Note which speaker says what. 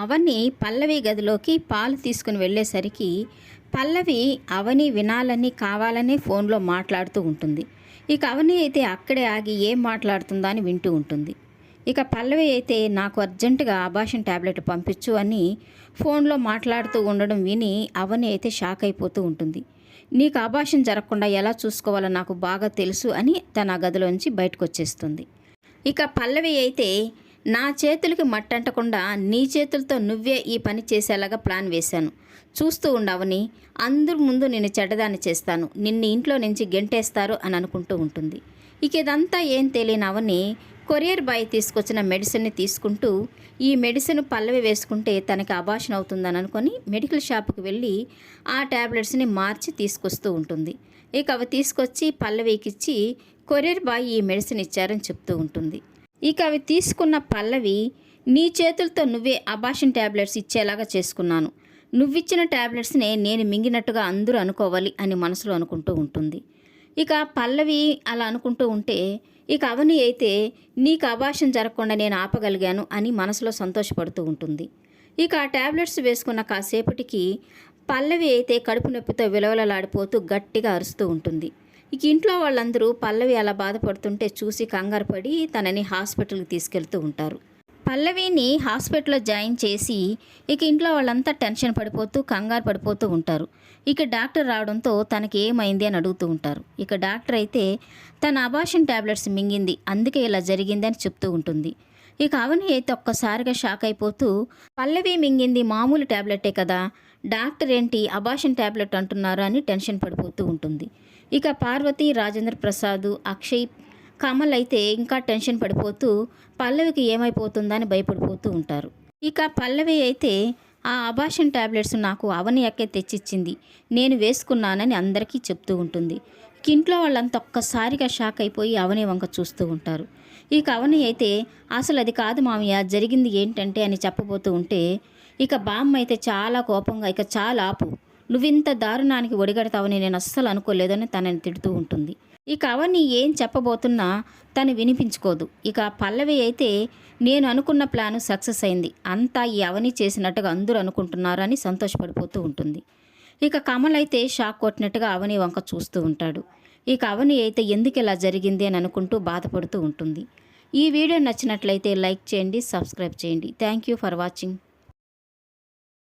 Speaker 1: అవని పల్లవి గదిలోకి పాలు తీసుకుని వెళ్ళేసరికి పల్లవి అవని వినాలని కావాలనే ఫోన్లో మాట్లాడుతూ ఉంటుంది. ఇక అవని అయితే అక్కడే ఆగి ఏం మాట్లాడుతుందా అని వింటూ ఉంటుంది. ఇక పల్లవి అయితే నాకు అర్జెంటుగా అబార్షన్ ట్యాబ్లెట్ పంపించు అని ఫోన్లో మాట్లాడుతూ ఉండడం విని అవని అయితే షాక్ అయిపోతూ ఉంటుంది. నీకు అబార్షన్ జరగకుండా ఎలా చూసుకోవాలో నాకు బాగా తెలుసు అని తన గదిలోంచి బయటకు వచ్చేస్తుంది. ఇక పల్లవి అయితే నా చేతులకి మట్టంటకుండా నీ చేతులతో నువ్వే ఈ పని చేసేలాగా ప్లాన్ వేశాను, చూస్తూ ఉండవని, అందరి ముందు నేను చెడ్డదాన్ని చేస్తాను, నిన్ను ఇంట్లో నుంచి గెంటేస్తారు అని అనుకుంటూ ఉంటుంది. ఇక ఇదంతా ఏం తెలియనవని కొరియర్ బాయ్ తీసుకొచ్చిన మెడిసిన్ని తీసుకుంటూ ఈ మెడిసిన్ పల్లవి వేసుకుంటే తనకి అబార్షన్ అవుతుందని అనుకొని మెడికల్ షాప్కి వెళ్ళి ఆ ట్యాబ్లెట్స్ని మార్చి తీసుకొస్తూ ఉంటుంది. ఇక అవి తీసుకొచ్చి పల్లవికిచ్చి కొరియర్ బాయ్ ఈ మెడిసిన్ ఇచ్చారని చెప్తూ ఉంటుంది. ఇక అవి తీసుకున్న పల్లవి, నీ చేతులతో నువ్వే అబార్షన్ ట్యాబ్లెట్స్ ఇచ్చేలాగా చేసుకున్నాను, నువ్విచ్చిన ట్యాబ్లెట్స్నే నేను మింగినట్టుగా అందరూ అనుకోవాలి అని మనసులో అనుకుంటూ ఉంటుంది. ఇక పల్లవి అలా అనుకుంటూ ఉంటే ఇక అవని అయితే నీకు అబార్షన్ జరగకుండా నేను ఆపగలిగాను అని మనసులో సంతోషపడుతూ ఉంటుంది. ఇక ఆ ట్యాబ్లెట్స్ వేసుకున్న కాసేపటికి పల్లవి అయితే కడుపు నొప్పితో విలవలలాడిపోతూ గట్టిగా అరుస్తూ ఉంటుంది. ఇక ఇంట్లో వాళ్ళందరూ పల్లవి అలా బాధపడుతుంటే చూసి కంగారు పడి తనని హాస్పిటల్కి తీసుకెళ్తూ ఉంటారు. పల్లవిని హాస్పిటల్లో జాయిన్ చేసి ఇక ఇంట్లో వాళ్ళంతా టెన్షన్ పడిపోతూ కంగారు పడిపోతూ ఉంటారు. ఇక డాక్టర్ రావడంతో తనకి ఏమైంది అని అడుగుతూ ఉంటారు. ఇక డాక్టర్ అయితే తన అబార్షన్ ట్యాబ్లెట్స్ మింగింది, అందుకే ఇలా జరిగింది అని చెప్తూ ఉంటుంది. ఇక అవని అయితే ఒక్కసారిగా షాక్ అయిపోతూ, పల్లవి మింగింది మామూలు ట్యాబ్లెటే కదా, డాక్టర్ ఏంటి అబార్షన్ ట్యాబ్లెట్ అంటున్నారు అని టెన్షన్ పడిపోతూ ఉంటుంది. ఇక పార్వతి, రాజేంద్ర ప్రసాద్, అక్షయ్, కమల్ అయితే ఇంకా టెన్షన్ పడిపోతూ పల్లవికి ఏమైపోతుందని భయపడిపోతూ ఉంటారు. ఇక పల్లవి అయితే ఆ అబార్షన్ ట్యాబ్లెట్స్ నాకు అవని అక్కే తెచ్చిచ్చింది, నేను వేసుకున్నానని అందరికీ చెప్తూ ఉంటుంది. ఇంట్లో వాళ్ళంతా ఒక్కసారిగా షాక్ అయిపోయి అవని వంక చూస్తూ ఉంటారు. ఇక అవని అయితే అసలు అది కాదు మామయ్య, జరిగింది ఏంటంటే అని చెప్పబోతూ ఉంటే ఇక బామ్మ అయితే చాలా కోపంగా, ఇక చాలా ఆపు, నువ్వింత దారుణానికి ఒడిగడతావని నేను అస్సలు అనుకోలేదని తనని తిడుతూ ఉంటుంది. ఇక అవని ఏం చెప్పబోతున్నా తను వినిపించుకోదు. ఇక పల్లవి అయితే నేను అనుకున్న ప్లాను సక్సెస్ అయింది, అంతా ఈ అవని చేసినట్టుగా అందరూ అనుకుంటున్నారు అని సంతోషపడిపోతూ ఉంటుంది. ఇక కమల్ అయితే షాక్ కొట్టినట్టుగా అవని వంక చూస్తూ ఉంటాడు. ఇక అవని అయితే ఎందుకు ఇలా జరిగింది అని అనుకుంటూ బాధపడుతూ ఉంటుంది. ఈ వీడియో నచ్చినట్లయితే లైక్ చేయండి, సబ్స్క్రైబ్ చేయండి. Thank you for watching.